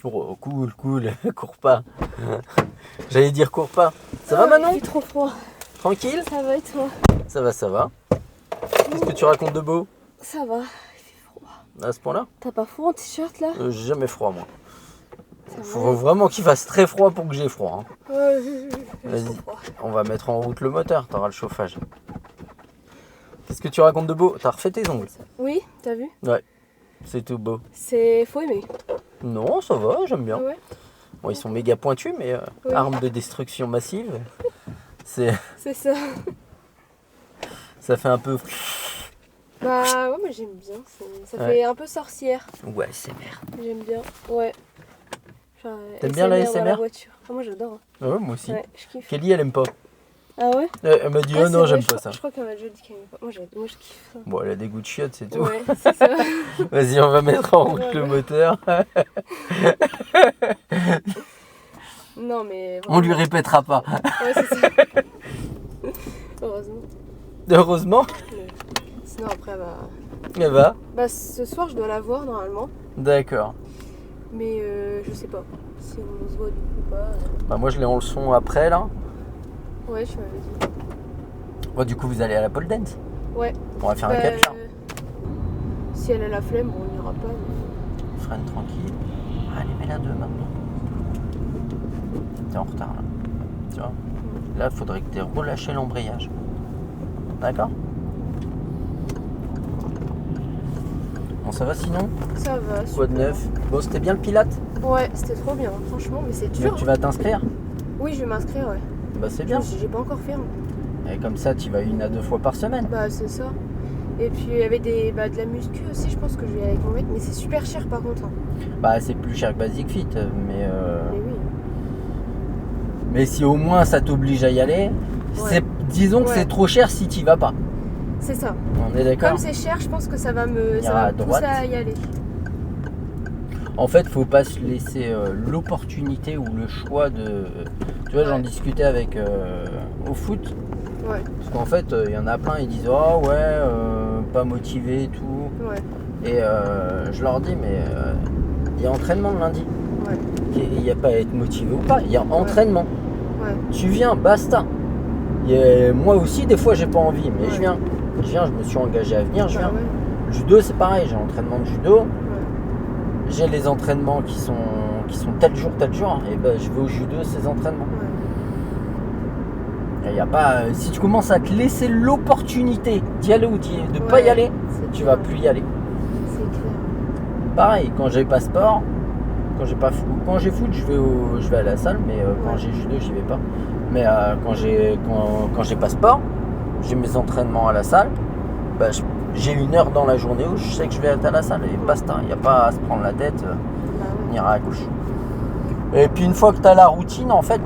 Oh, cool, cours pas. J'allais dire cours pas. Ça va Manon? Il fait trop froid. Tranquille? Ça va et toi? Ça va. Qu'est-ce que tu racontes de beau? Ça va, il fait froid. À ce point-là? T'as pas froid en t-shirt là? J'ai jamais froid moi. Ça Faut va. vraiment qu'il fasse très froid pour que j'ai froid. Hein. Ouais, j'ai Vas-y, trop froid. on va mettre en route le moteur, t'auras le chauffage. Qu'est-ce que tu racontes de beau? T'as refait tes ongles? Oui, t'as vu? Ouais, c'est tout beau. C'est... faut aimer. Non, ça va, j'aime bien. Ouais, Bon, ils sont méga pointus, mais Oui. armes de destruction massive. C'est, c'est ça. ça fait un peu... Bah ouais, moi j'aime bien. Ça Ouais. fait un peu sorcière. Ouais, c'est merde. J'aime bien. Ouais. Enfin, T'aimes bien la dans la ASMR? voiture. Ah, moi j'adore. Hein. Ah ouais, moi aussi. Ouais, je kiffe. Kelly, elle aime pas. Ah ouais? Elle m'a dit, Ah, oh c'est non, vrai, j'aime je pas crois- ça. Je crois qu'elle m'a déjà dit qu'elle aimait pas. Moi je kiffe ça. Bon, elle a des goûts de chiottes, c'est tout. Ouais, c'est ça. Vas-y, on va mettre en route le moteur. Non mais... On lui vraiment. répétera pas. Ouais, c'est ça. Heureusement. Heureusement, Mais sinon après, elle va. bah ce soir je dois la voir normalement. D'accord. Mais je sais pas si on se voit du coup ou pas. Bah, moi, je l'ai en leçon après, là. Ouais, tu m'avais dit. Bon, du coup, vous allez à la pole dance. Ouais. On va faire un Bah, catch. si elle a la flemme, bon, on n'ira pas. Mais... Freine tranquille. Allez, mets la 2 maintenant. T'es en retard, là. Tu vois? Là, il faudrait que tu aies relâché l'embrayage. D'accord? Bon, ça va sinon? Ça va. Quoi de super. neuf? Bon, c'était bien le Pilate? Ouais, c'était trop bien, franchement, mais c'est dur. Donc, tu vas t'inscrire? Oui, je vais m'inscrire, ouais. Bah, c'est bien. J'ai pas encore fait. Hein. Et comme ça, tu vas 1 à 2 fois par semaine. Bah, c'est ça. Et puis, il y avait de la muscu aussi, je pense que je vais avec mon mec, mais c'est super cher par contre. Hein. Bah, c'est plus cher que Basic Fit, mais Mais oui. mais si au moins ça t'oblige à y aller, Ouais. disons que Ouais. c'est trop cher si tu vas pas. C'est ça. On est d'accord? Comme c'est cher, je pense que ça va Il me y ça aura va à me pousser droite. à y aller. En fait, faut pas se laisser l'opportunité ou le choix de. Tu vois, j'en Ouais. discutais avec au foot, Ouais, parce qu'en fait, il y en a plein, ils disent oh ouais, pas motivé et tout. ouais, Et je leur dis mais il y a entraînement le lundi. ouais, Il n'y a pas à être motivé ou pas, il y a entraînement. ouais. Tu viens, basta. Moi aussi, des fois, j'ai pas envie, mais Ouais. je viens, je me suis engagé à venir, je Bah viens. ouais, Le judo, c'est pareil, j'ai l'entraînement de judo, ouais. j'ai les entraînements qui sont tel jour, et ben je vais au judo, ces entraînements. Il y a pas, si tu commences à te laisser l'opportunité d'y aller ou de pas y Ouais, aller, c'est tu clair. vas plus y aller. C'est clair. Pareil, quand j'ai pas sport, quand j'ai foot, je vais à la salle, mais quand Ouais. j'ai judo, j'y vais pas. Mais quand j'ai pas sport, j'ai mes entraînements à la salle, bah, j'ai 1 heure dans la journée où je sais que je vais être à la salle et basta. Il n'y a pas à se prendre la tête, Bah on ouais. ira à gauche. Et puis une fois que tu as la routine, en fait,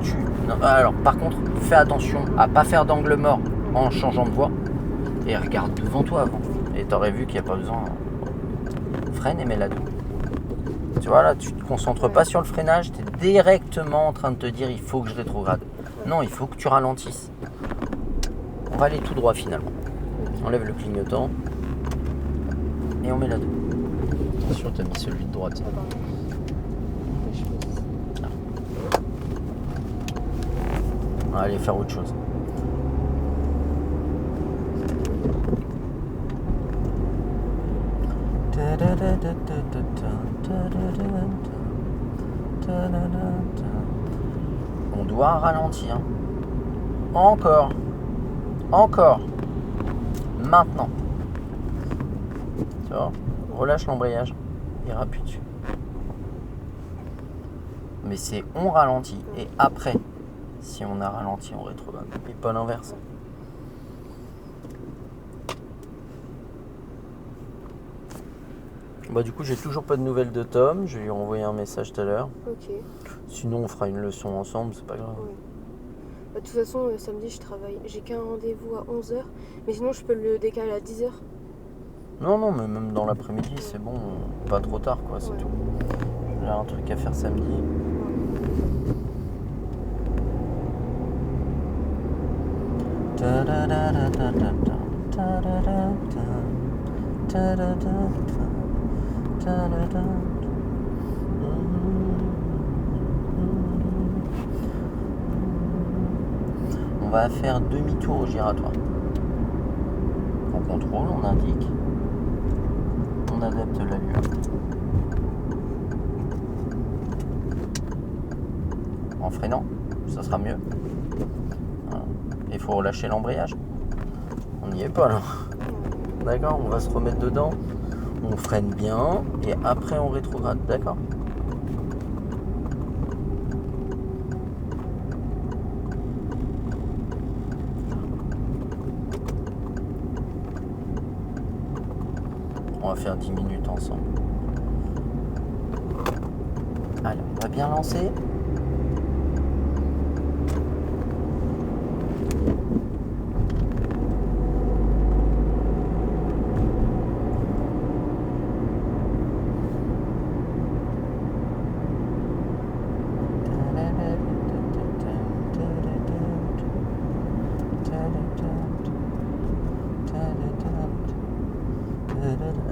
non, alors par contre, fais attention à pas faire d'angle mort en changeant de voie et regarde devant toi avant. Et tu aurais vu qu'il n'y a pas besoin. Freine et mets la 2. Tu vois là, tu te concentres pas sur le freinage, tu es directement en train de te dire il faut que je rétrograde. Non, il faut que tu ralentisses. On va aller tout droit finalement. On enlève le clignotant et on met la 2. Attention, tu as mis celui de droite. Ah, pardon. Ouais, je pense. On va aller faire autre chose. On doit ralentir. Encore. Maintenant. Tu vois, relâche l'embrayage. Il rappuie dessus. Mais c'est on ralentit et après, si on a ralenti, on rétrograde. Et pas l'inverse. Bah du coup j'ai toujours pas de nouvelles de Tom, je vais lui renvoyer un message tout à l'heure. Ok. Sinon on fera une leçon ensemble, c'est pas grave. Ouais. Bah, de toute façon, samedi, je travaille. J'ai qu'un rendez-vous à 11h. Mais sinon, je peux le décaler à 10h. Non, mais même dans l'après-midi, c'est bon, pas trop tard quoi, c'est Ouais. tout. J'ai un truc à faire samedi. va faire demi-tour au giratoire. On contrôle, on indique. On adapte l'allure. En freinant, ça sera mieux. Voilà. Il faut relâcher l'embrayage. On n'y est pas là. D'accord, on va se remettre dedans. On freine bien et après on rétrograde. D'accord ? On va faire 10 minutes ensemble. Allez, on va bien lancer.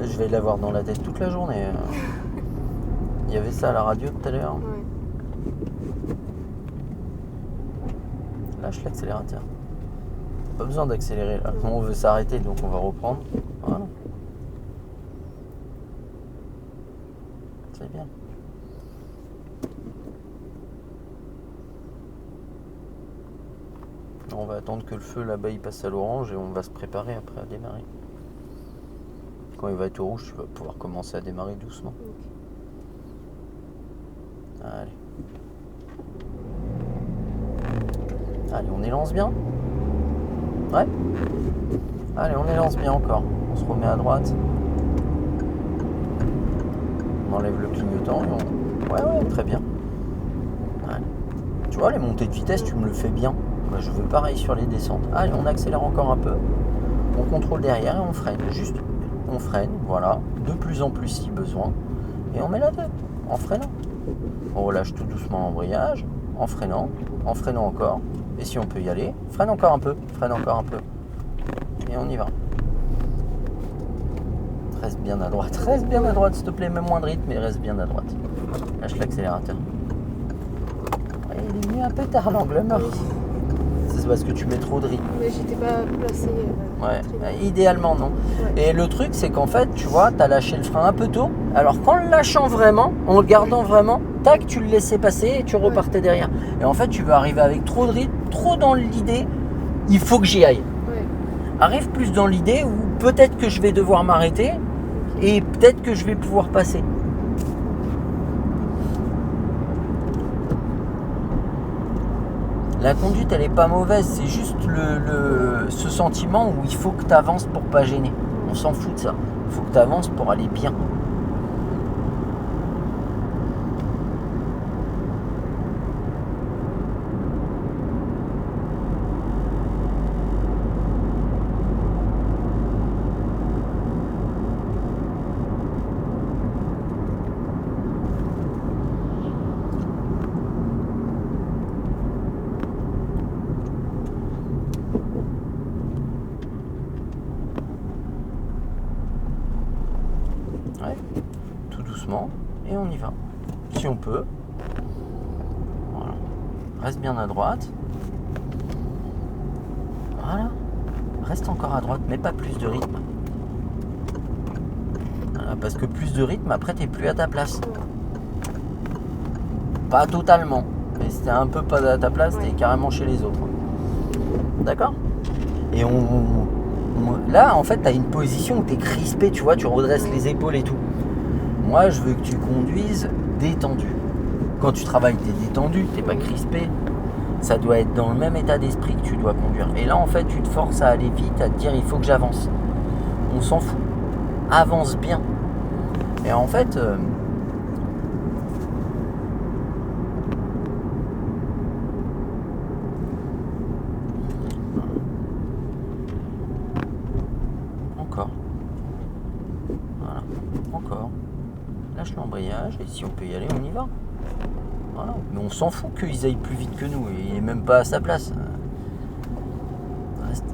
Je vais l'avoir dans la tête toute la journée. Il y avait ça à la radio tout à l'heure. Ouais. Lâche l'accélérateur. Pas besoin d'accélérer là. On veut s'arrêter donc on va reprendre. Voilà. C'est bien. On va attendre que le feu là-bas il passe à l'orange et on va se préparer après à démarrer. Quand il va être au rouge, tu vas pouvoir commencer à démarrer doucement. Allez. Allez, on élance bien. Ouais. Allez, on élance bien encore. On se remet à droite. On enlève le clignotant. Ouais, très bien. Allez. Tu vois, les montées de vitesse, tu me le fais bien. Moi, je veux pareil sur les descentes. Allez, on accélère encore un peu. On contrôle derrière et on freine. Juste, on freine, voilà. De plus en plus si besoin. Et on met la tête en freinant. On relâche tout doucement l'embrayage. En freinant encore. Et si on peut y aller, freine encore un peu. Et on y va. Reste bien à droite, s'il te plaît, même moins de rythme, mais reste bien à droite. Lâche l'accélérateur. Ouais, il est mis un peu tard l'angle mort. C'est parce que tu mets trop de rythme. Mais j'étais pas placé. Idéalement non. Ouais. Et le truc c'est qu'en fait, tu vois, t'as lâché le frein un peu tôt. Alors qu'en le lâchant vraiment, en le gardant vraiment, tac, tu le laissais passer et tu repartais derrière. Et en fait, tu veux arriver avec trop de rythme, trop dans l'idée, il faut que j'y aille. Ouais. Arrive plus dans l'idée où peut-être que je vais devoir m'arrêter et peut-être que je vais pouvoir passer. La conduite, elle est pas mauvaise, c'est juste ce sentiment où il faut que tu avances pour pas gêner. On s'en fout de ça. Il faut que tu avances pour aller bien. Ouais, tout doucement et on y va. Si on peut. Voilà. Reste bien à droite. Voilà. Reste encore à droite, mais pas plus de rythme. Voilà, parce que plus de rythme, après t'es plus à ta place. Pas totalement. Mais si t'es un peu pas à ta place, t'es carrément chez les autres. D'accord ? Et là, en fait, tu as une position où tu es crispé, tu vois, tu redresses les épaules et tout. Moi, je veux que tu conduises détendu. Quand tu travailles, tu es détendu, tu n'es pas crispé. Ça doit être dans le même état d'esprit que tu dois conduire. Et là, en fait, tu te forces à aller vite, à te dire, il faut que j'avance. On s'en fout. Avance bien. Et en fait... Encore. Lâche l'embrayage et si on peut y aller, on y va. Voilà. Mais on s'en fout qu'ils aillent plus vite que nous. Il n'est même pas à sa place. Reste.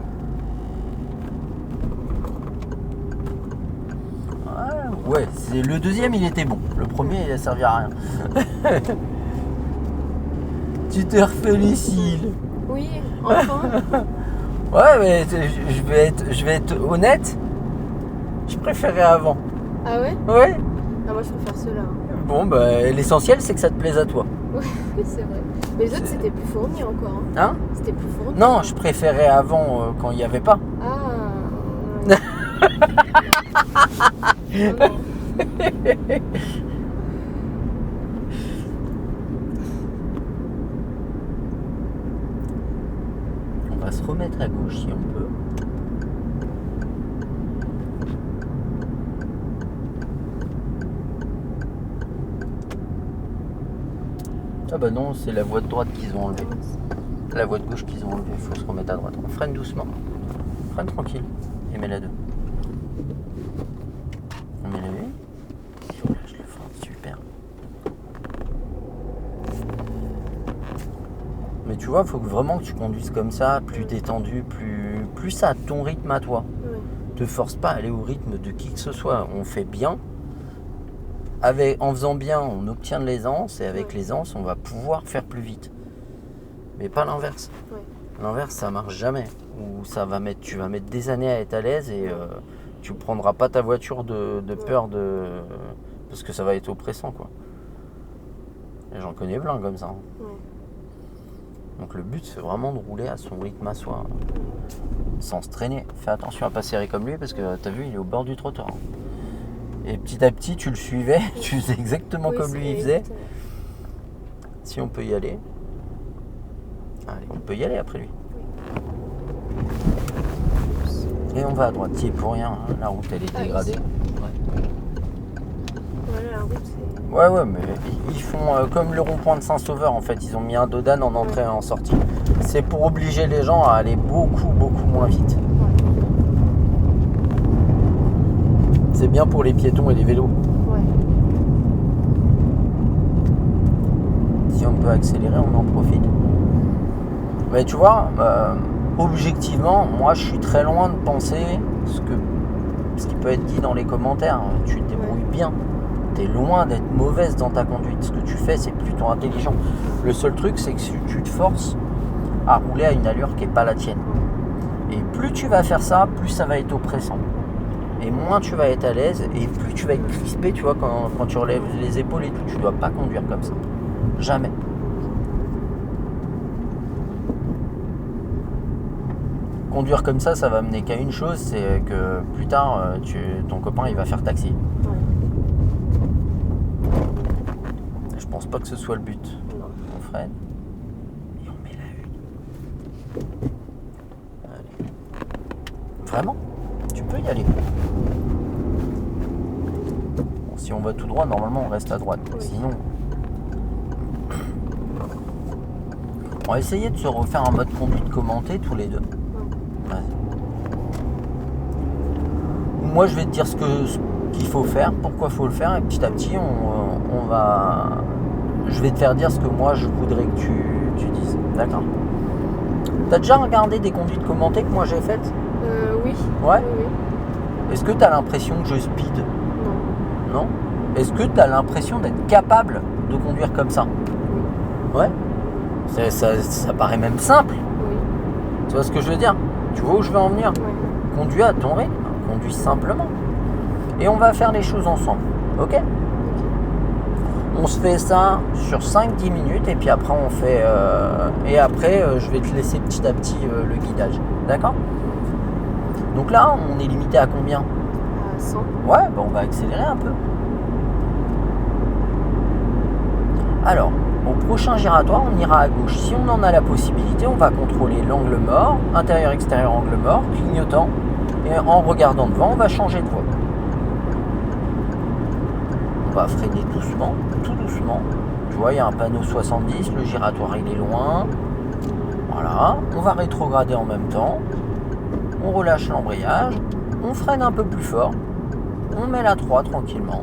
Voilà. Ouais, le deuxième il était bon. Le premier il a servi à rien. Tu te refais les cils. Oui, enfin. Ouais, mais je vais être honnête. Je préférais avant. Ah ouais? Ouais. Ah, moi je préfère ceux-là. Bon, bah, l'essentiel, c'est que ça te plaise à toi. Oui, c'est vrai. Mais les autres, c'était plus fourni encore. Hein? C'était plus fourni. Non, je préférais avant quand il n'y avait pas. Ah. Ouais. Non, non. On va se remettre à gauche si on peut. Ah bah non, c'est la voie de droite qu'ils ont enlevée. La voie de gauche qu'ils ont enlevée, il faut se remettre à droite. On freine doucement. Freine tranquille. Et mets la 2. On met la 1. Et on lâche le frein. Super. Mais tu vois, il faut vraiment que tu conduises comme ça, plus détendu, plus à ton rythme à toi. Ouais. Te force pas à aller au rythme de qui que ce soit. On fait bien. En faisant bien, on obtient de l'aisance. Et avec l'aisance, on va pouvoir faire plus vite. Mais pas l'inverse. Ouais. L'inverse, ça marche jamais. Ou tu vas mettre des années à être à l'aise et tu prendras pas ta voiture de peur parce que ça va être oppressant, quoi. Et j'en connais plein comme ça. Ouais. Donc le but, c'est vraiment de rouler à son rythme à soi, sans se traîner. Fais attention à pas serrer comme lui parce que t'as vu, il est au bord du trottoir. Et petit à petit, tu le suivais, tu faisais exactement comme lui il faisait. Si on peut y aller. Allez, on peut y aller après lui. Et on va à droite, c'est pour rien, hein. La route elle est dégradée. Ouais. Voilà, la route c'est. Ouais, mais ils font comme le rond-point de Saint-Sauveur en fait, ils ont mis un dodane en entrée et en sortie. C'est pour obliger les gens à aller beaucoup moins vite. Ouais. C'est bien pour les piétons et les vélos. Ouais. Si on peut accélérer, on en profite. Mais tu vois, objectivement, moi je suis très loin de penser ce qui peut être dit dans les commentaires. Tu te débrouilles bien. Tu es loin d'être mauvaise dans ta conduite. Ce que tu fais, c'est plutôt intelligent. Le seul truc, c'est que si tu te forces à rouler à une allure qui n'est pas la tienne. Et plus tu vas faire ça, plus ça va être oppressant. Et moins tu vas être à l'aise et plus tu vas être crispé, tu vois, quand tu relèves les épaules et tout. Tu ne dois pas conduire comme ça. Jamais. Conduire comme ça va mener qu'à une chose, c'est que plus tard, ton copain il va faire taxi. Ouais. Je pense pas que ce soit le but. Non. On freine et on met la 1. Allez. Vraiment, tu peux y aller. Bon, si on va tout droit, normalement on reste à droite. Oui. Sinon, on va essayer de se refaire un mode conduite commenté tous les deux. Ouais. Moi je vais te dire ce qu'il faut faire, pourquoi il faut le faire, et petit à petit je vais te faire dire ce que moi je voudrais que tu dises. D'accord. T'as déjà regardé des conduites commentées que moi j'ai faites? Oui. Ouais. Oui. Est-ce que t'as l'impression que je speed? Non. Non. Est-ce que t'as l'impression d'être capable de conduire comme ça? Ouais. Ça paraît même simple. Oui. Tu vois ce que je veux dire? Tu vois où je veux en venir? Ouais. Conduis à ton rythme, conduis simplement. Et on va faire les choses ensemble, ok? On se fait ça sur 5-10 minutes et puis après on fait... je vais te laisser petit à petit le guidage, d'accord? Donc là, on est limité à combien? À 100. Ouais, on va accélérer un peu. Alors, au prochain giratoire, on ira à gauche. Si on en a la possibilité, on va contrôler l'angle mort, intérieur-extérieur angle mort, clignotant. Et en regardant devant, on va changer de voie. On va freiner doucement, tout doucement. Tu vois, il y a un panneau 70, le giratoire il est loin. Voilà, on va rétrograder en même temps. On relâche l'embrayage, on freine un peu plus fort. On met la 3 tranquillement.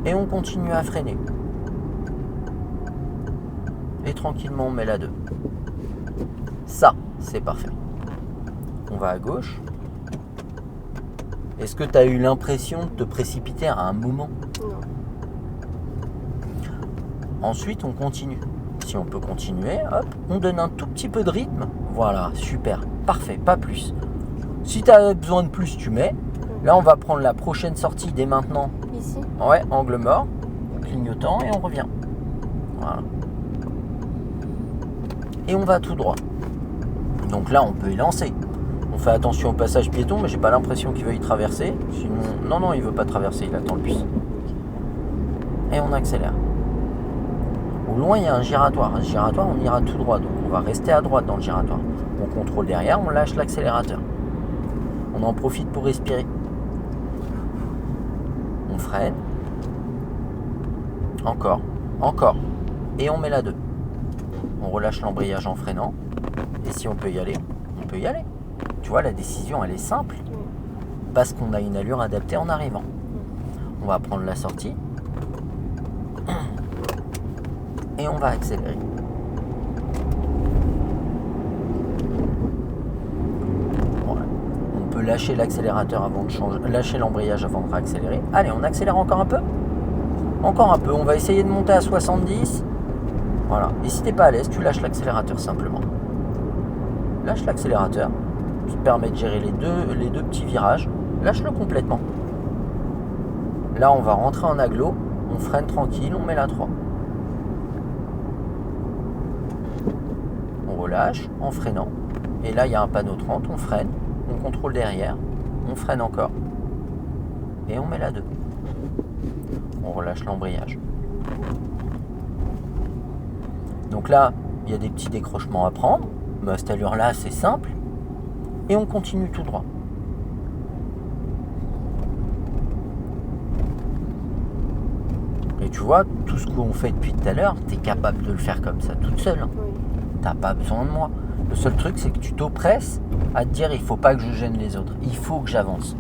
Et on continue à freiner. Et tranquillement on met la 2. Ça, c'est parfait. On va à gauche. Est-ce que tu as eu l'impression de te précipiter à un moment? Non. Ensuite, on continue. Si on peut continuer, hop, on donne un tout petit peu de rythme. Voilà, super, parfait, pas plus. Si tu as besoin de plus, tu mets. Là, on va prendre la prochaine sortie dès maintenant. Ici? Ouais, angle mort, clignotant et on revient. Voilà. Et on va tout droit. Donc là, on peut y lancer. On fait attention au passage piéton, mais j'ai pas l'impression qu'il veuille traverser. Sinon, non, il veut pas traverser, il attend le bus. Et on accélère. Au loin, il y a un giratoire. Un giratoire, on ira tout droit. Donc on va rester à droite dans le giratoire. On contrôle derrière, on lâche l'accélérateur. On en profite pour respirer. On freine. Encore. Et on met la 2. On relâche l'embrayage en freinant. Et si on peut y aller, on peut y aller. Tu vois, la décision, elle est simple. Parce qu'on a une allure adaptée en arrivant. On va prendre la sortie. Et on va accélérer. Voilà. On peut lâcher l'accélérateur avant de changer, lâcher l'embrayage avant de réaccélérer. Allez, on accélère encore un peu. Encore un peu. On va essayer de monter à 70. Voilà. Et si t'es pas à l'aise, tu lâches l'accélérateur simplement. Lâche l'accélérateur. Ça te permet de gérer les deux petits virages. Lâche-le complètement. Là, on va rentrer en agglo. On freine tranquille. On met la 3. On relâche en freinant. Et là, il y a un panneau 30. On freine. On contrôle derrière. On freine encore. Et on met la 2. On relâche l'embrayage. Donc là, il y a des petits décrochements à prendre. Mais à cette allure-là, c'est simple. Et on continue tout droit. Et tu vois, tout ce qu'on fait depuis tout à l'heure, tu es capable de le faire comme ça, toute seule. Oui. T'as pas besoin de moi. Le seul truc, c'est que tu t'oppresses à te dire, il faut pas que je gêne les autres. Il faut que j'avance.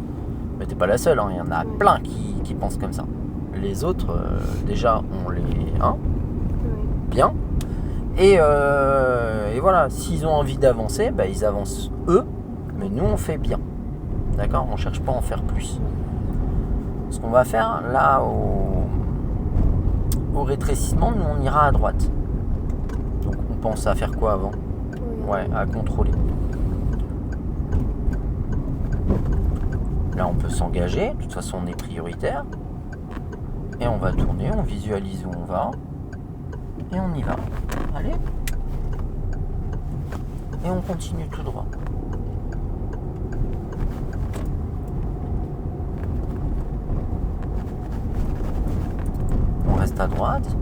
Mais t'es pas la seule, hein. Il y en a plein qui pensent comme ça. Les autres, déjà, on les... Hein, bien. Et voilà, s'ils ont envie d'avancer, bah, ils avancent eux. Mais nous, on fait bien. D'accord ? On cherche pas à en faire plus. Ce qu'on va faire, là, au rétrécissement, nous, on ira à droite. Donc, on pense à faire quoi avant ? Ouais, à contrôler. Là, on peut s'engager. De toute façon, on est prioritaire. Et on va tourner, on visualise où on va. Et on y va. Allez. Et on continue tout droit. On reste à droite.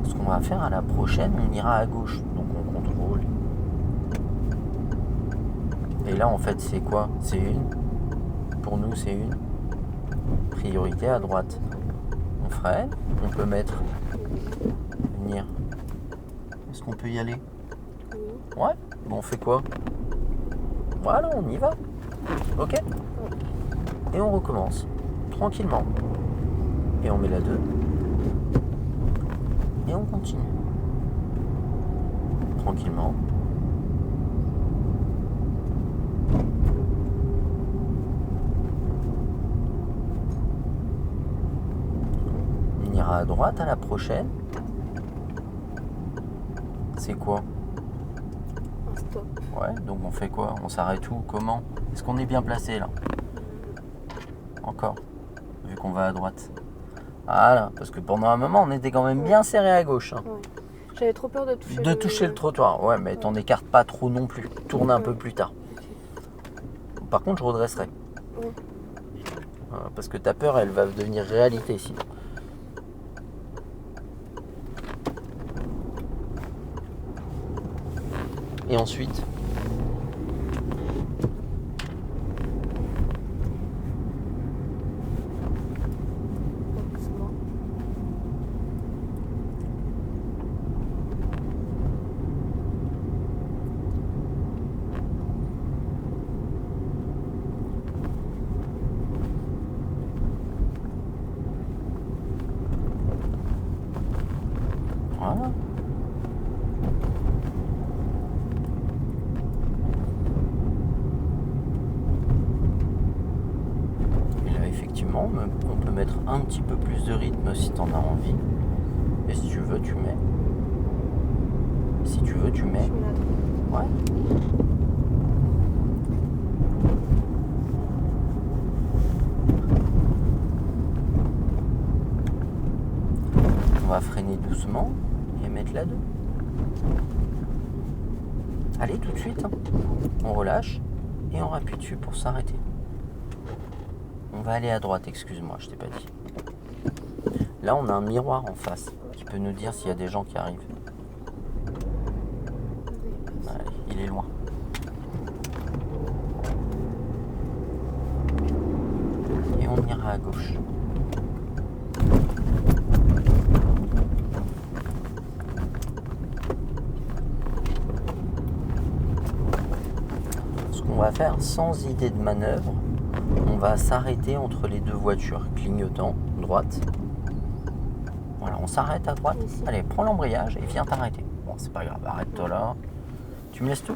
Ce qu'on va faire à la prochaine, on ira à gauche. Donc on contrôle. Et là, en fait, c'est quoi ? C'est une. Pour nous, c'est une. Priorité à droite. On freine. On peut mettre. Venir. Est-ce qu'on peut y aller ? Ouais. Bon, on fait quoi ? Voilà, on y va. Ok ? Et on recommence. Tranquillement. Et on met la 2. Et on continue. Tranquillement. On ira à droite à la prochaine. C'est quoi ? Un stop. Ouais, donc on fait quoi ? On s'arrête où ? Comment ? Est-ce qu'on est bien placé là ? Encore, vu qu'on va à droite. Voilà, parce que pendant un moment, on était quand même bien serré à gauche. Hein. Ouais. J'avais trop peur de toucher, le trottoir. Ouais, mais t'en écartes pas trop non plus. Tourne un peu plus tard. Par contre, je redresserai. Ouais. Voilà, parce que ta peur, elle va devenir réalité sinon. Et ensuite, Doucement. voilà. effectivement, on peut mettre un petit peu plus de rythme si t'en as envie. Et si tu veux, tu mets. Si tu veux, tu mets. Je mets la droite. Ouais. On va freiner doucement et mettre la 2. Allez, tout de suite. Hein. On relâche et on appuie dessus pour s'arrêter. On va aller à droite, excuse-moi, je t'ai pas dit. Là, on a un miroir en face qui peut nous dire s'il y a des gens qui arrivent. Allez, il est loin. Et on ira à gauche. Ce qu'on va faire sans idée de manœuvre, on va s'arrêter entre les deux voitures, clignotant, droite. Voilà, on s'arrête à droite. Ici. Allez, prends l'embrayage et viens t'arrêter. Bon, c'est pas grave, arrête-toi là. Tu me laisses tout ?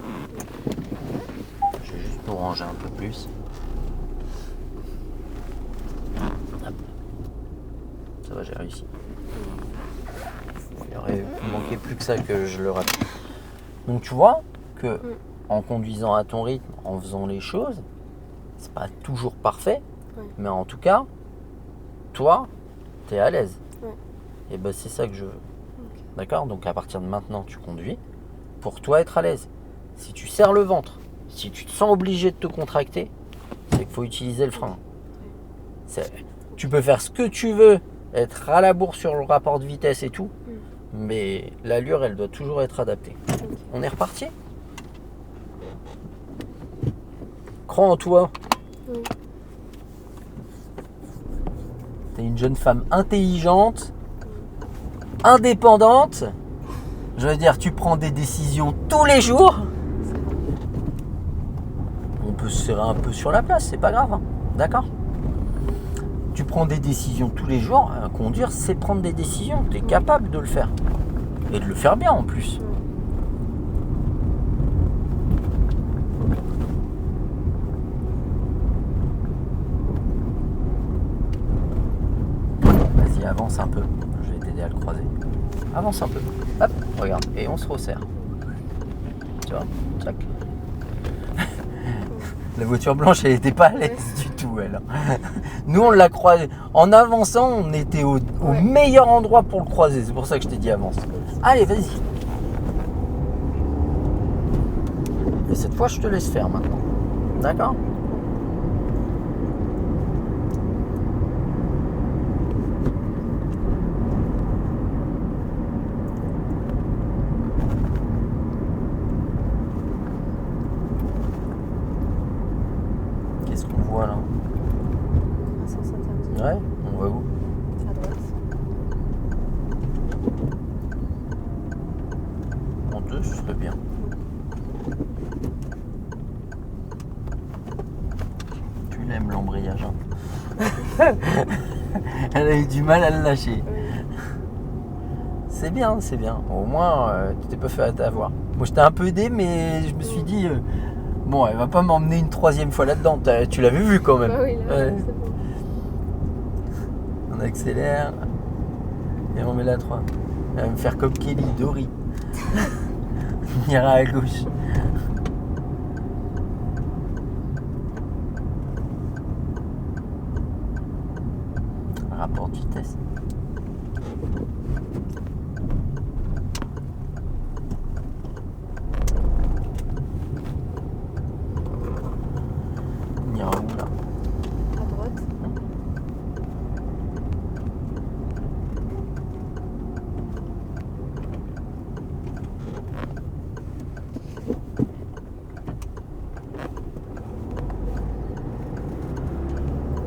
Je vais juste nous ranger un peu plus. Hop. Ça va, j'ai réussi. Il aurait manqué plus que ça que je le rate. Donc tu vois que en conduisant à ton rythme, en faisant les choses, c'est pas toujours parfait, mais en tout cas, toi, t'es à l'aise. Et ben c'est ça que je veux. Okay. D'accord ? Donc à partir de maintenant, tu conduis pour toi être à l'aise. Si tu serres le ventre, si tu te sens obligé de te contracter, c'est qu'il faut utiliser le frein. Tu peux faire ce que tu veux, être à la bourre sur le rapport de vitesse et tout, mais l'allure, elle doit toujours être adaptée. Okay. On est reparti ? Crois en toi. Oui. T'es une jeune femme intelligente, indépendante. Je veux dire, tu prends des décisions tous les jours. Ça va. On peut se serrer un peu sur la place, c'est pas grave. Hein. D'accord ? Tu prends des décisions tous les jours. Conduire, c'est prendre des décisions. Tu es capable de le faire. Et de le faire bien en plus. Vas-y, avance un peu. Je vais t'aider à le croiser. Avance un peu. Hop, regarde. Et on se resserre. Tu vois ? Tac. La voiture blanche, elle n'était pas à l'aise du tout, elle. Nous, on l'a croisé. En avançant, on était au meilleur endroit pour le croiser. C'est pour ça que je t'ai dit avance. Allez, vas-y. Et cette fois, je te laisse faire maintenant. D'accord ? Qu'est-ce qu'on voit là ? Un sens interdit. Ouais, on va où ? À droite. En deux, ce serait bien. Tu l'aimes l'embrayage, hein. Elle a eu du mal à le lâcher. Oui. C'est bien, c'est bien. Au moins, tu t'es pas fait avoir. Moi, je t'ai un peu aidé, mais je me suis dit, bon, elle va pas m'emmener une troisième fois là-dedans. Tu l'avais vu quand même. Bah oui, là, Ouais. c'est bon. On accélère et on met la 3. Elle va me faire comme Kelly, Dory. On ira à gauche. Rapport de vitesse. On ira où là ? À droite.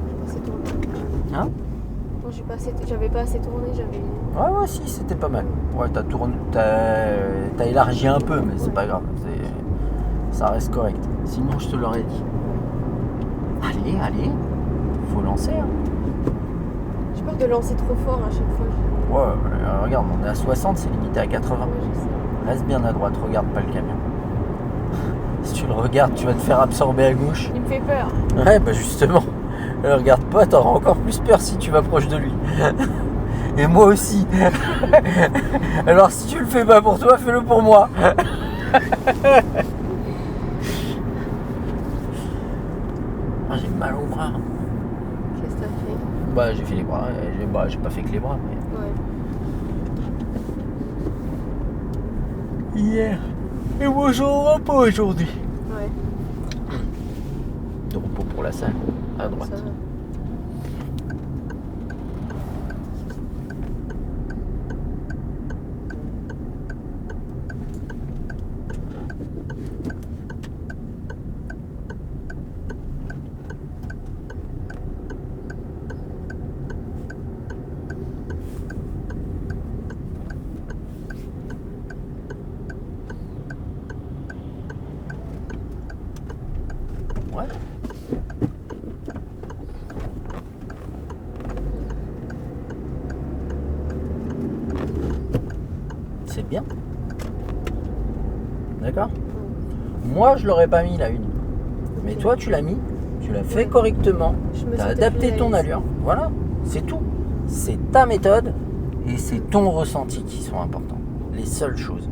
J'ai pas assez tourné. Hein ? Non, j'avais pas assez tourné, Ouais, si, c'était pas mal. Ouais, t'as élargi un peu, mais c'est pas grave. Ça reste correct. Sinon, je te l'aurais dit. Allez, faut lancer. Hein. J'ai peur de lancer trop fort à chaque fois. Ouais, regarde, on est à 60, c'est limité à 80. Ouais, je sais. Reste bien à droite, regarde pas le camion. Si tu le regardes, tu vas te faire absorber à gauche. Il me fait peur. Ouais, bah justement, Le regarde pas, t'auras encore plus peur si tu vas proche de lui. Et moi aussi. Alors si tu le fais pas pour toi, fais-le pour moi. Ah, j'ai mal au bras. Qu'est-ce que t'as fait? Bah j'ai fait les bras. J'ai pas fait que les bras. Mais... Ouais. Hier. Et moi j'en repos aujourd'hui. Ouais. De repos pour la salle, à droite. Ça va. Ouais. C'est bien. D'accord. Moi, je l'aurais pas mis la une. Mais Ok. toi, tu l'as mis. Tu l'as fait Ouais. correctement. Je me Tu as sentais adapté plus à ton l'aise. allure. Voilà. C'est tout. C'est ta méthode et c'est ton ressenti qui sont importants. Les seules choses.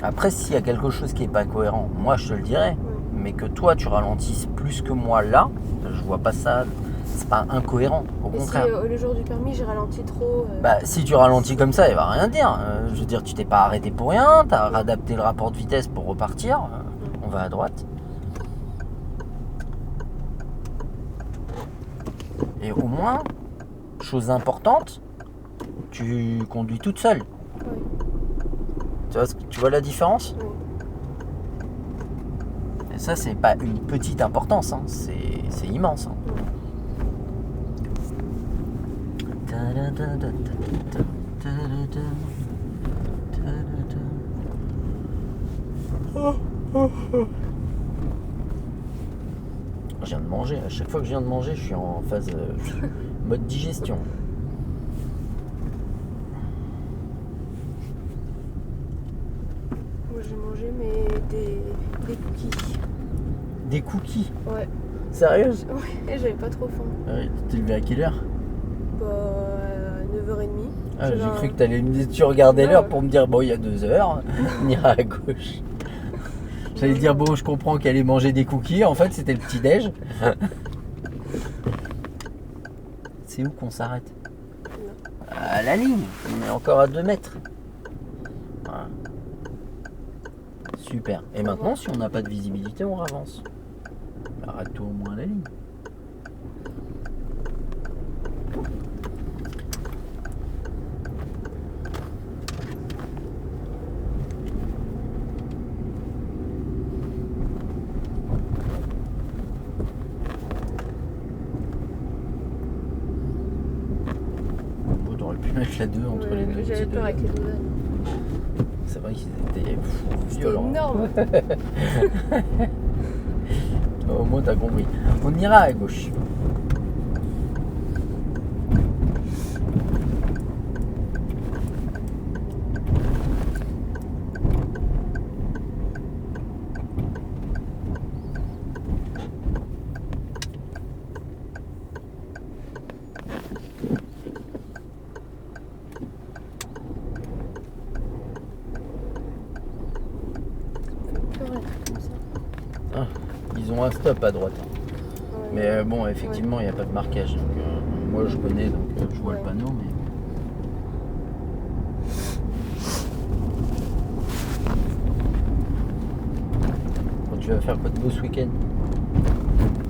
Après, s'il y a quelque chose qui n'est pas cohérent, moi, je te le dirai. Ouais. Mais que toi, tu ralentisses plus que moi là, je vois pas ça. C'est pas incohérent. Au Et si contraire. le jour du permis, j'ai ralenti trop. Bah, si tu ralentis comme ça, il va rien dire. Je veux dire, tu t'es pas arrêté pour rien, tu as adapté le rapport de vitesse pour repartir. On va à droite. Et au moins, chose importante, tu conduis toute seule. Ouais. Tu vois la différence? Ouais. Et ça, c'est pas une petite importance, hein. C'est immense. Hein. Je viens de manger. À chaque fois que je viens de manger, je suis en phase mode digestion. Moi, j'ai mangé des cookies. Des cookies? Ouais. Sérieux? Ouais, j'avais pas trop faim. Tu t'es levé à quelle heure? Bah, 9h30. Ah, j'ai cru que t'allais me dire, tu regardais Non. l'heure pour me dire bon, il y a 2 heures, on ira à gauche. J'allais dire bon, je comprends qu'elle allait manger des cookies, en fait c'était le petit déj. C'est où qu'on s'arrête? À la ligne, on est encore à 2 mètres. Voilà. Super. Et maintenant, si on n'a pas de visibilité, on avance. Arrête-toi au moins à la ligne. Bon, t'aurais pu mettre la 2 entre les deux. J'avais petits peur deux. avec les douzanes. C'est vrai qu'ils étaient C'était violents. énorme. Au moins, t'as compris. On ira à gauche. Ah, ils ont un stop à droite. Ouais. Mais bon, effectivement, il n'y a pas de marquage. Donc, moi, je connais, donc je vois le Ouais. panneau. Mais... Bon, tu vas faire quoi de beau ce week-end?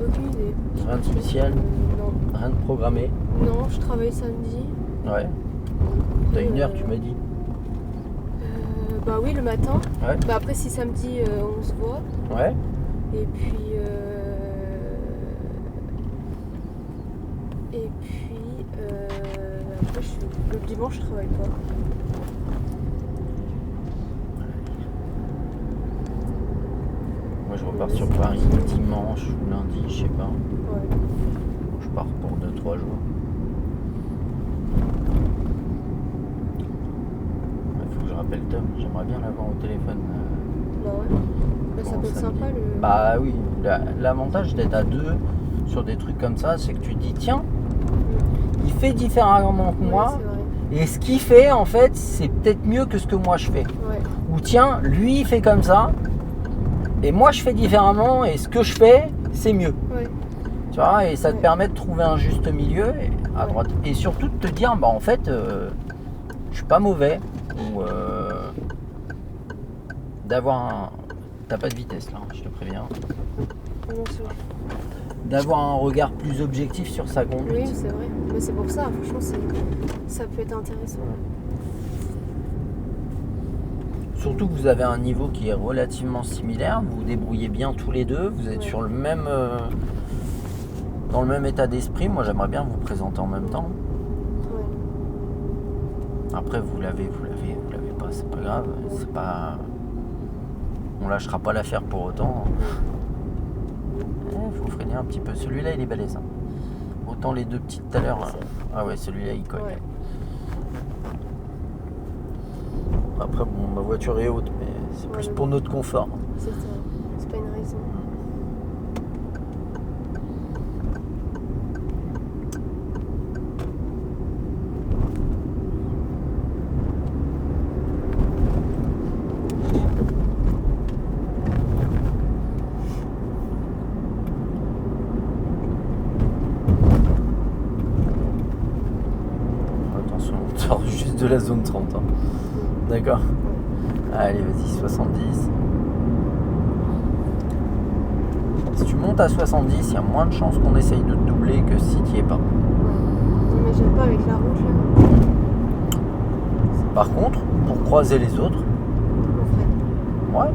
Aucune idée. Rien de spécial? Non. Rien de programmé? Non, je travaille samedi. Ouais. T'as une heure, tu m'as dit. Bah oui, le matin. Ouais. Bah après, si samedi on se voit. Ouais. Et puis. Après, le dimanche, je travaille pas. Moi, je repars sur Paris dimanche ou lundi, je sais pas. Ouais. Je pars pour 2-3 jours. Il faut que je rappelle Tom. J'aimerais bien l'avoir au téléphone. Bah ouais. Bah, ça Bon, peut être me sympa dit. le. Bah oui, l'avantage d'être à deux sur des trucs comme ça, c'est que tu te dis tiens, il fait différemment que Ouais, moi. c'est vrai. Et ce qu'il fait, en fait, c'est peut-être mieux que ce que moi je fais. Ouais. Ou tiens, lui il fait comme ça, et moi je fais différemment, et ce que je fais, c'est mieux. Ouais. Tu vois, et ça te Ouais. permet de trouver un juste milieu à Ouais. droite. Et surtout de te dire, bah en fait, je suis pas mauvais. Ou d'avoir un. T'as pas de vitesse là, je te préviens. Non, c'est vrai. D'avoir un regard plus objectif sur sa conduite. Oui, c'est vrai. Mais c'est pour ça, franchement, ça peut être intéressant. Surtout que vous avez un niveau qui est relativement similaire, vous vous débrouillez bien tous les deux, vous êtes Ouais. sur le même, dans le même état d'esprit. Moi j'aimerais bien vous présenter en même temps. Ouais. Après vous l'avez pas, c'est pas grave, c'est pas. On lâchera pas l'affaire pour autant. Faut freiner un petit peu. Celui-là il est balèze. Hein. Autant les deux petites tout à l'heure. Ah ouais, celui-là il colle. Ouais. Après bon, ma voiture est haute, mais c'est Ouais, plus mais pour bon. notre confort. C'est ça. C'est pas une raison. Attention, on sort juste de la zone 30. Hein. D'accord. Allez, vas-y, 70. Si tu montes à 70, il y a moins de chances qu'on essaye de te doubler que si tu n'y es pas. Ouais. Non, mais j'aime pas avec la route là. Par contre, pour croiser les autres, On freine. ouais,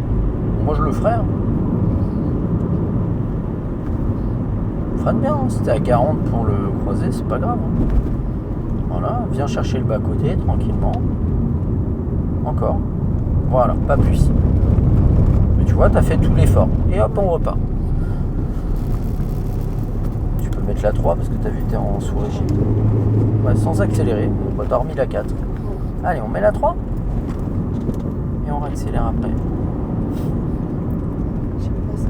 moi je le ferais. Hein. Freine bien, hein. Si t'es à 40 pour le croiser, c'est pas grave. Hein. Voilà, viens chercher le bas-côté tranquillement. Encore. Voilà, pas plus. Mais tu vois, t'as fait tout l'effort. Et hop, on repart. Tu peux mettre la 3 parce que t'as vu, t'es en sous-régime. Ouais, sans accélérer. Bah, t'as remis la 4. Allez, on met la 3. Et on réaccélère après. J'aime pas ça.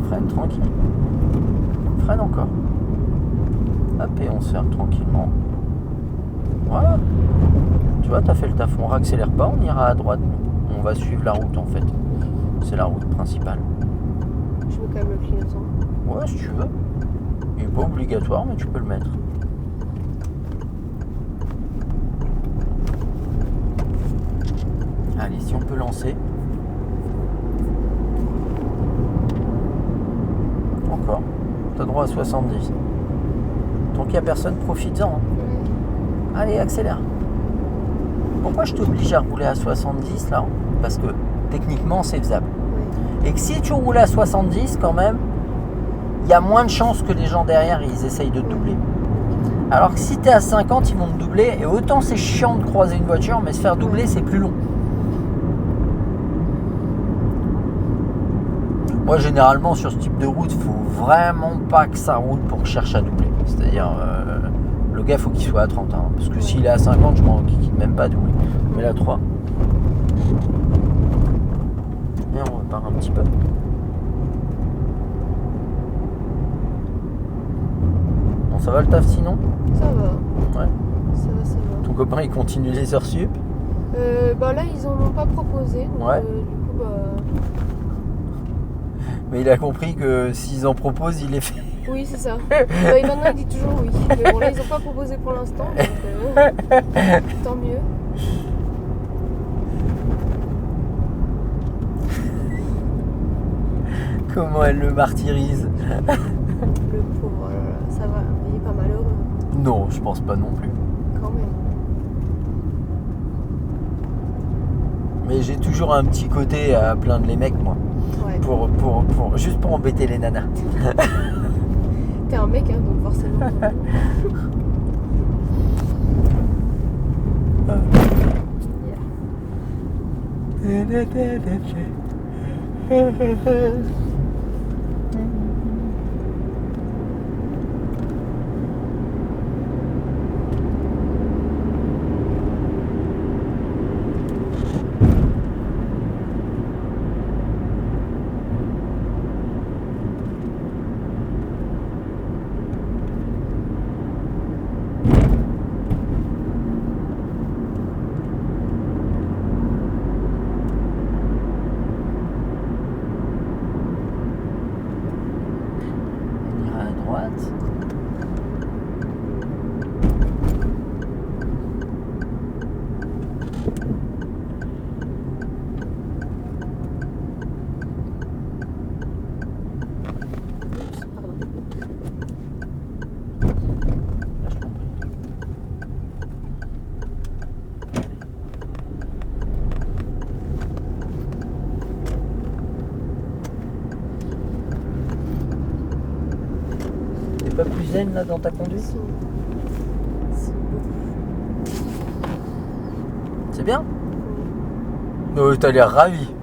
Freine tranquille. Freine encore. Hop, et on serre tranquillement. Voilà. Tu vois, t'as fait le taf. On réaccélère pas, on ira à droite. On va suivre la route en fait. C'est la route principale. Je mets quand même le clignotant. Ouais, si tu veux. Il n'est pas obligatoire, mais tu peux le mettre. Allez, si on peut lancer. Encore. T'as droit à 70. Tant qu'il n'y a personne, profites-en. Hein. Allez, accélère. Pourquoi je t'oblige à rouler à 70 là? Parce que techniquement, c'est faisable. Ouais. Et que si tu roules à 70 quand même, il y a moins de chances que les gens derrière ils essayent de te doubler. Alors que si tu es à 50, ils vont te doubler. Et autant c'est chiant de croiser une voiture, mais se faire doubler, c'est plus long. Moi, généralement, sur ce type de route, il faut vraiment pas que ça roule pour chercher à doubler. C'est-à-dire, le gars, il faut qu'il soit à 30. Hein, parce que s'il est à 50, je m'en quitte même pas à doubler. Mais là, 3. Et on repart un petit peu. Bon, ça va le taf sinon? Ça va. Ouais. Ça va, ça va. Ton copain, il continue les heures sup? Bah là, ils en ont pas proposé. Donc, Ouais. du coup, bah. Mais il a compris que s'ils en proposent, il les fait. Oui, c'est ça. Bah, et maintenant, il dit toujours oui. Mais bon, là, ils ont pas proposé pour l'instant. Donc, tant mieux. Comment elle le martyrise. Le pauvre, ça va. Il est pas malheureux. Non, je pense pas non plus. Quand même. Mais j'ai toujours un petit côté à plaindre les mecs, moi. Ouais. Juste pour embêter les nanas. T'es un mec, hein, donc forcément. pas plus zen là dans ta conduite? Si. C'est bien? T'as l'air ravi.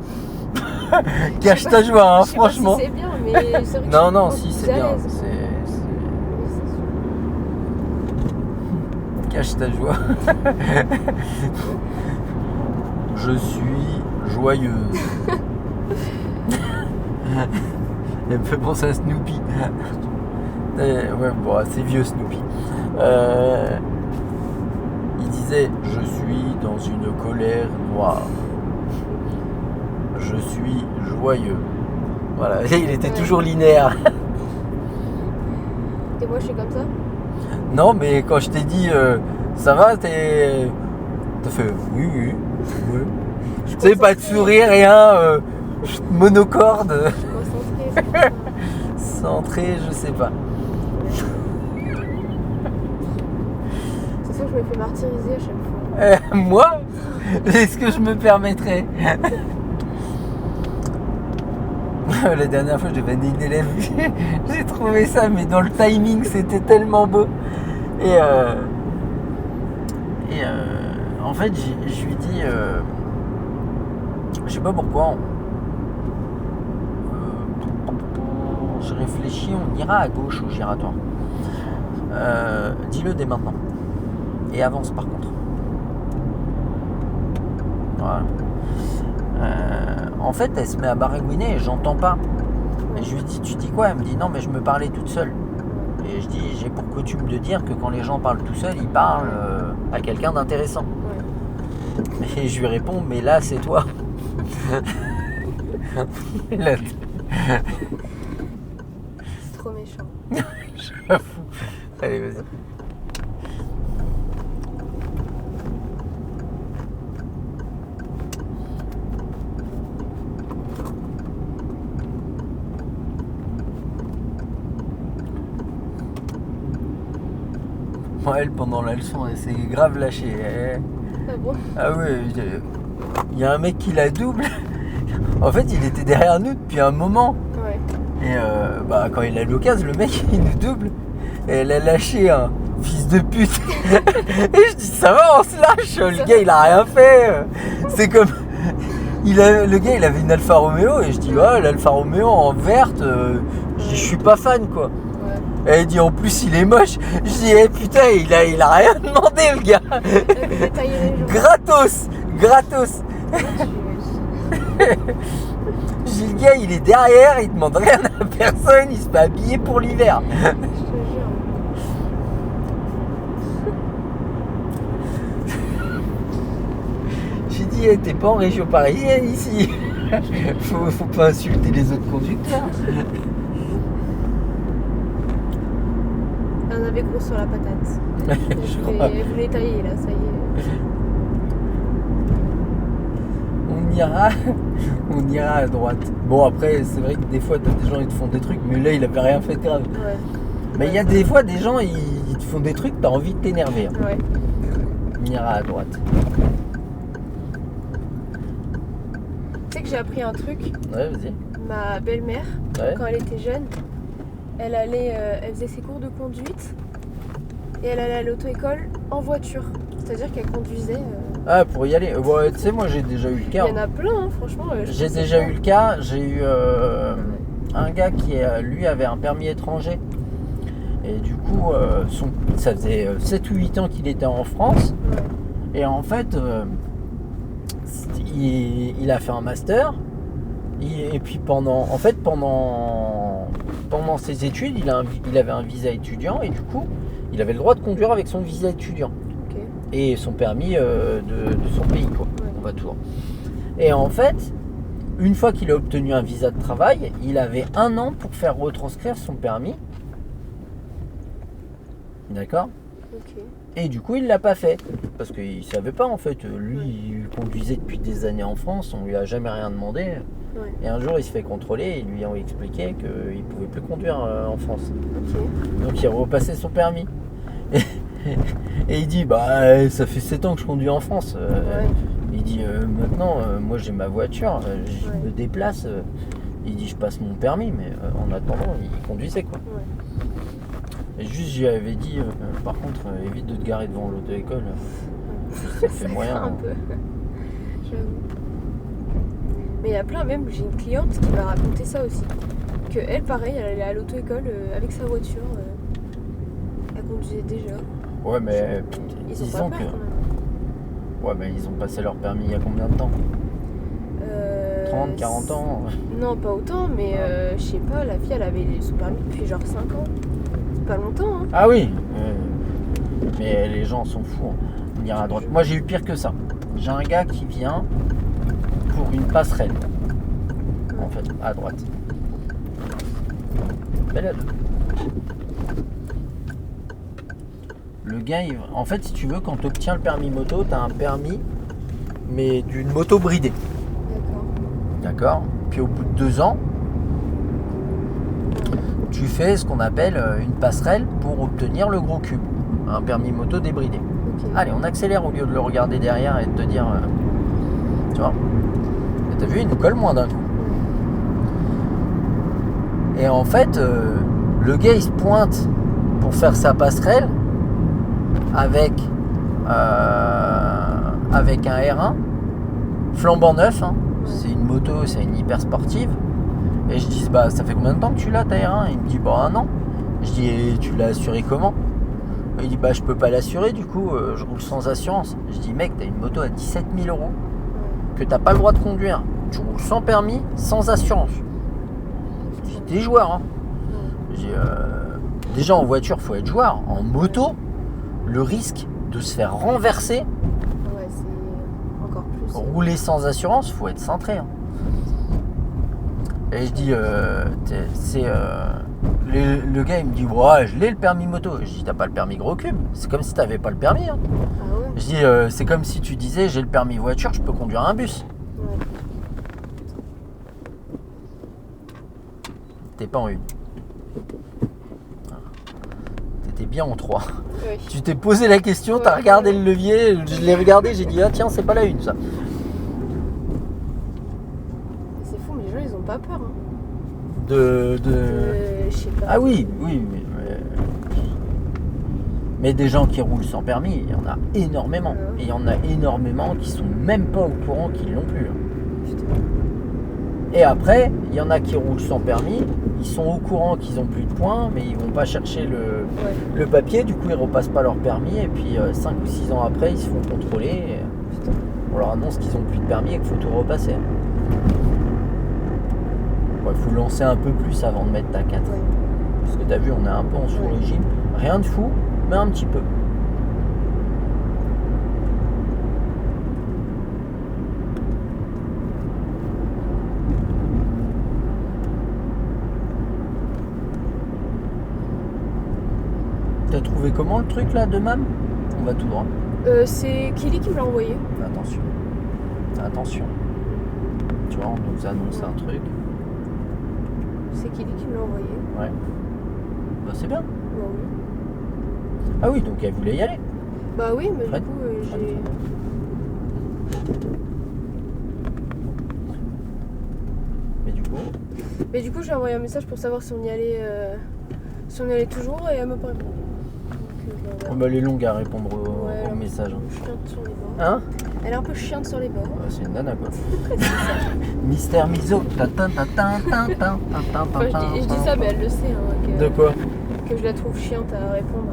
Cache ta joie, hein, franchement. Je sais pas si c'est bien, mais c'est vrai que Non, je suis si, plus c'est à bien. l'aise. Cache ta joie. Je suis joyeuse. Elle me fait penser à Snoopy. Ouais, bon, c'est vieux Snoopy. Il disait: je suis dans une colère noire. Je suis joyeux. Voilà, il était toujours linéaire. Et moi, je suis comme ça? Non, mais quand je t'ai dit ça va, t'as fait oui. Tu sais, pas de sourire, rien, monocorde. Je suis concentrée, c'est pour ça. Centré, je sais pas. C'est sûr que je me fais martyriser à chaque fois. Moi, est-ce que je me permettrais? La dernière fois, j'ai vanné une élève. J'ai trouvé ça, mais dans le timing, c'était tellement beau. Et en fait, je lui dis, je sais pas pourquoi. Je réfléchis, on ira à gauche au giratoire. Dis-le dès maintenant. Et avance par contre. Voilà. En fait, elle se met à baragouiner et j'entends pas. Et je lui dis: tu dis quoi? Elle me dit: non, mais je me parlais toute seule. Et je dis: j'ai pour coutume de dire que quand les gens parlent tout seuls, ils parlent à quelqu'un d'intéressant. Et je lui réponds: mais là, c'est toi. Là, C'est trop méchant. j'avoue. Allez, vas-y. Moi, elle, pendant la leçon, elle s'est grave lâchée. Ah bon? Ah ouais, il y a un mec qui la double. En fait, il était derrière nous depuis un moment. Ouais. Et quand il a l'occasion, le mec, il nous double. Et elle a lâché un fils de pute. Et je dis: ça va, on se lâche. Le gars, il a rien fait. C'est comme... le gars, il avait une Alfa Romeo. Et je dis: ouais, l'Alfa Romeo en verte, je suis pas fan, quoi. Et elle dit: en plus, il est moche. Je dis: putain, il a rien demandé, le gars. Gratos. Je dis: le gars, il est derrière, il demande rien à personne, il se fait habiller pour l'hiver. Je te jure. J'ai dit: t'es pas en région parisienne ici. Faut pas insulter les autres conducteurs. On avait gros sur la patate. Je voulais tailler là, ça y est. On ira à droite. Bon, après, c'est vrai que des fois, t'as des gens, ils te font des trucs, mais là, il avait rien fait de grave. Ouais. Mais il y a des fois, des gens, ils te font des trucs, t'as envie de t'énerver. Ouais. On ira à droite. Tu sais que j'ai appris un truc. Ouais, vas-y. Ma belle-mère, Ouais. quand elle était jeune, elle faisait ses cours de conduite et elle allait à l'auto-école en voiture. C'est-à-dire qu'elle conduisait. Ah, pour y aller. Ouais, tu sais, moi, j'ai déjà eu le cas. Il y en a plein, hein, franchement. J'ai déjà eu le cas. J'ai eu un gars qui, lui, avait un permis étranger. Et du coup, ça faisait 7 ou 8 ans qu'il était en France. Ouais. Et en fait, il a fait un master. Et puis pendant ses études, il avait un visa étudiant. Et du coup, il avait le droit de conduire avec son visa étudiant. Ok. Et son permis de son pays, quoi. Ouais. On va toujours. Et en fait, une fois qu'il a obtenu un visa de travail, il avait 1 an pour faire retranscrire son permis. D'accord? Ok. Et du coup, il l'a pas fait. Parce qu'il savait pas, en fait. Lui, il conduisait depuis des années en France, on lui a jamais rien demandé. Ouais. Et un jour, il se fait contrôler et ils lui ont expliqué qu'il pouvait plus conduire en France. Ok. Donc, il a repassé son permis. Et il dit: ça fait 7 ans que je conduis en France. Ouais. Il dit: maintenant, moi j'ai ma voiture, je Ouais. me déplace. Il dit: je passe mon permis, mais en attendant, il conduisait, quoi. Ouais. Et juste, j'y avais dit, par contre, évite de te garer devant l'auto-école. Ça fait moyen. Un peu. J'avoue. Mais il y a plein, même j'ai une cliente qui m'a raconté ça aussi. Que elle, pareil, elle allait à l'auto-école avec sa voiture. Elle conduisait déjà. Ouais, mais Ils ont disons pas peur, que. quand même. Ouais, mais ils ont passé leur permis il y a combien de temps 30, 40 ans Non, pas autant, mais je sais pas, la fille elle avait son permis depuis genre 5 ans. C'est pas longtemps, hein. Ah oui mais les gens sont fous. On ira à droite. Moi, j'ai eu pire que ça. J'ai un gars qui vient pour une passerelle. En fait, à droite. Belle. Le gars, en fait, si tu veux, quand tu obtiens le permis moto, tu as un permis, mais d'une moto bridée. D'accord. Puis au bout de 2 ans, tu fais ce qu'on appelle une passerelle pour obtenir le gros cube. Un permis moto débridé. Okay. Allez, on accélère au lieu de le regarder derrière et de te dire... tu vois. Et t'as vu, il nous colle moins d'un coup. Et en fait, le gars, il se pointe pour faire sa passerelle avec un R1 flambant neuf. Hein. C'est une moto, c'est une hyper sportive. Et je dis, bah, ça fait combien de temps que tu l'as ta R1 ? Il me dit, bah, 1 an. Je dis, et tu l'as assuré comment ? Il dit, bah, je peux pas l'assurer, du coup, je roule sans assurance. Je dis, mec, t'as une moto à 17 000 € que t'as pas le droit de conduire. Tu roules sans permis, sans assurance. Je dis, t'es joueur, hein. Je dis, déjà en voiture, faut être joueur. En moto, le risque de se faire renverser, ouais, c'est encore plus. Rouler sans assurance, faut être cintré. Hein. Et je dis, le gars il me dit, ouais, je l'ai le permis moto. Je dis, t'as pas le permis gros cube. C'est comme si t'avais pas le permis. Hein. Ah ouais. Je dis, c'est comme si tu disais, j'ai le permis voiture, je peux conduire un bus. Ouais. T'es pas en une. T'étais bien en 3. Ouais. Tu t'es posé la question, Ouais. t'as regardé le levier, je l'ai regardé, j'ai dit, ah tiens, c'est pas la une ça. C'est fou, mais les gens ils ont pas peur. Hein. Je sais pas. Ah oui, mais des gens qui roulent sans permis, il y en a énormément. Et il y en a énormément qui sont même pas au courant qu'ils l'ont plus. Putain. Et après, il y en a qui roulent sans permis, ils sont au courant qu'ils ont plus de points, mais ils vont pas chercher le papier, du coup ils repassent pas leur permis, et puis 5 ou 6 ans après, ils se font contrôler. Et on leur annonce qu'ils ont plus de permis et qu'il faut tout repasser. Il faut lancer un peu plus avant de mettre ta 4. Ouais. Parce que t'as vu, on est un peu en sous-régime. Rien de fou, mais un petit peu. T'as trouvé comment le truc là de MAM ? On va tout droit. C'est Kelly qui me l'a envoyé. Attention. Attention. Tu vois, on nous annonce un truc. C'est Kelly qui me l'a envoyé. Ouais. Bah c'est bien. Bah oui. Ah oui, donc elle voulait y aller. Bah oui, mais Fred. du coup j'ai... Mais du coup j'ai envoyé un message pour savoir si on y allait, toujours, et elle m'a pas répondu. Donc, Oh, bah, elle est longue à répondre Ouais, au message. chiante sur les bords. Hein ? Elle est un peu chiante sur les bords. C'est une nana quoi. Mystère Miso. Enfin, je dis ça, mais elle le sait. Hein, De quoi ? que je la trouve chiante à répondre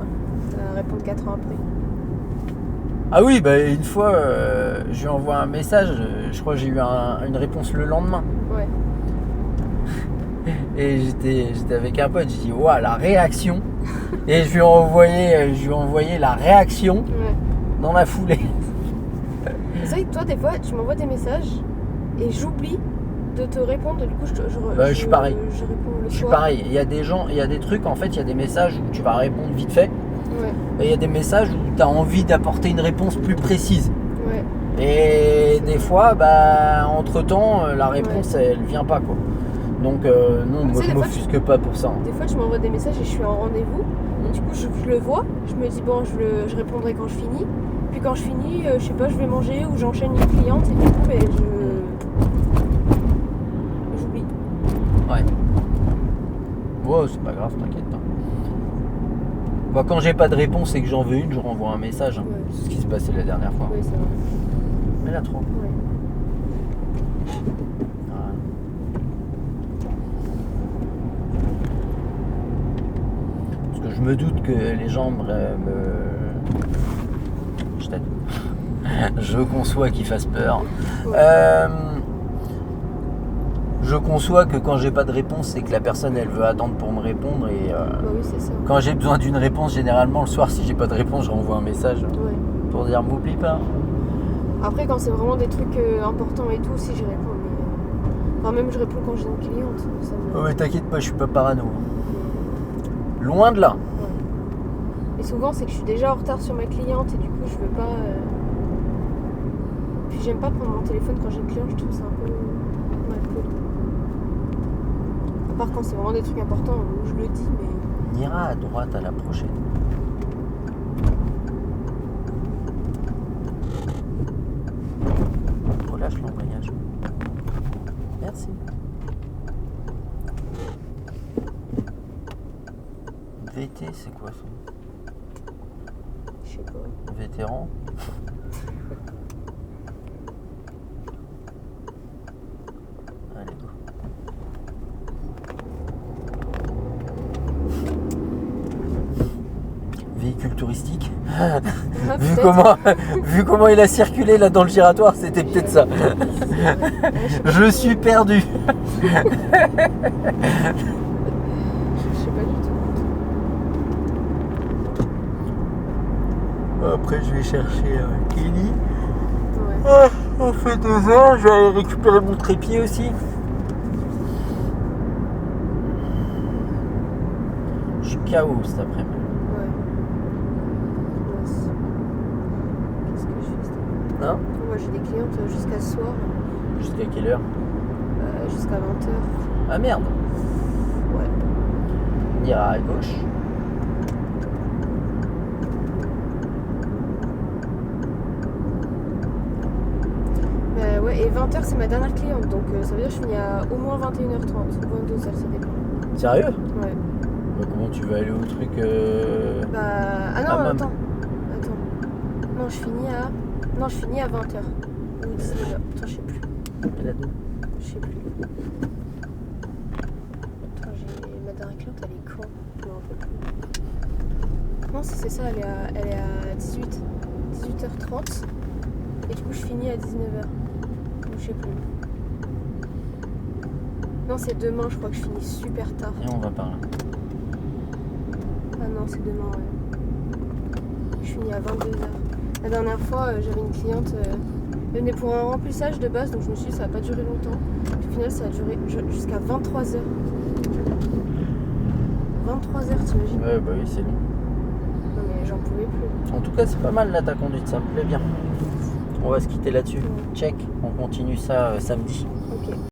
4 ans après. Ah oui, bah une fois, je lui envoie un message, je crois que j'ai eu une réponse le lendemain. Ouais. Et j'étais avec un pote, j'ai dit, ouah, la réaction. Et je lui ai envoyé la réaction Ouais. dans la foulée. C'est vrai que toi, des fois, tu m'envoies des messages et j'oublie de te répondre. Du coup, Je suis pareil. Je réponds le Je suis soir. pareil. Il y a des gens, il y a des trucs, en fait, il y a des messages où tu vas répondre vite fait. Ouais. Et il y a des messages où tu as envie d'apporter une réponse plus précise. Ouais. Et des fois, bah, entre-temps, la réponse, elle vient pas, quoi. Donc, non, moi, je m'offusque pas pour ça. Hein. Des fois, tu m'envoies des messages et je suis en rendez-vous. Et du coup, je le vois. Je me dis, bon, je répondrai quand je finis. Puis quand je finis, je sais pas, je vais manger ou j'enchaîne une cliente. Et du coup, ben, j'oublie. Ouais. Ouais, c'est pas grave, t'inquiète pas. Bah, quand j'ai pas de réponse et que j'en veux une, je renvoie un message. Ouais. C'est ce qui se passait la dernière fois. Oui, c'est vrai. Mais là, trop. Ouais. Voilà. Parce que je me doute que les gens Je t'aide. Je conçois qu'ils fassent peur. Ouais. Je conçois que quand j'ai pas de réponse, c'est que la personne elle veut attendre pour me répondre et Bah oui, c'est ça. quand j'ai besoin d'une réponse, généralement le soir si j'ai pas de réponse, je renvoie un message Ouais. pour dire m'oublie pas. Après, quand c'est vraiment des trucs importants et tout, si je réponds. Mais... Enfin, même je réponds quand j'ai une cliente. Ça me... Oh mais t'inquiète pas, je suis pas parano. Loin de là. Et souvent, c'est que je suis déjà en retard sur ma cliente et du coup, je veux pas. Puis j'aime pas prendre mon téléphone quand j'ai une cliente, je trouve ça un peu mal poli. À part quand c'est vraiment des trucs importants où je le dis, mais. On ira à droite à la prochaine. Relâche l'embrayage. Merci. VT, c'est quoi ça? Je sais pas. Vétéran. Allez, go. Véhicule touristique. Ah, Vu peut-être. vu comment il a circulé là dans le giratoire, c'était peut-être ça. Ouais, Je suis perdu. je sais pas du tout. Après, je vais chercher Kelly. Ouais. On fait 2 heures. Je vais aller récupérer mon trépied aussi. Je suis KO cet après-midi. Ouais. Mince. Qu'est-ce que je fais cet après-midi? Non? Moi, j'ai des clientes jusqu'à ce soir, Jusqu'à quelle heure? jusqu'à 20h. Ah merde. Ouais. On ira à gauche. Ouais, et 20h, c'est ma dernière cliente, donc ça veut dire que je finis à au moins 21h30 ou 22h, ça dépend. Sérieux? Ouais. Bah, comment tu vas aller au truc Bah. Ah non, Ah, même. attends. Non, je finis à 20h. Ou 19h. Attends, je sais plus. Je sais plus. Attends, ma dernière cliente, elle est quand? Je me rappelle plus. Non, c'est ça, elle est à 18h30. Et du coup, je finis à 19h. Ou je sais plus. Non, c'est demain, je crois que je finis super tard. Et on va par là. Ah non, c'est demain, ouais. Je finis à 22h. La dernière fois, j'avais une cliente, elle venait pour un remplissage de base, donc je me suis dit ça va pas durer longtemps. Puis au final, ça a duré jusqu'à 23h. 23h, t'imagines? Ouais, bah oui, c'est long. Non mais j'en pouvais plus. En tout cas, c'est pas mal là ta conduite, ça me plaît bien. On va se quitter là-dessus. Check, on continue ça samedi. Ok.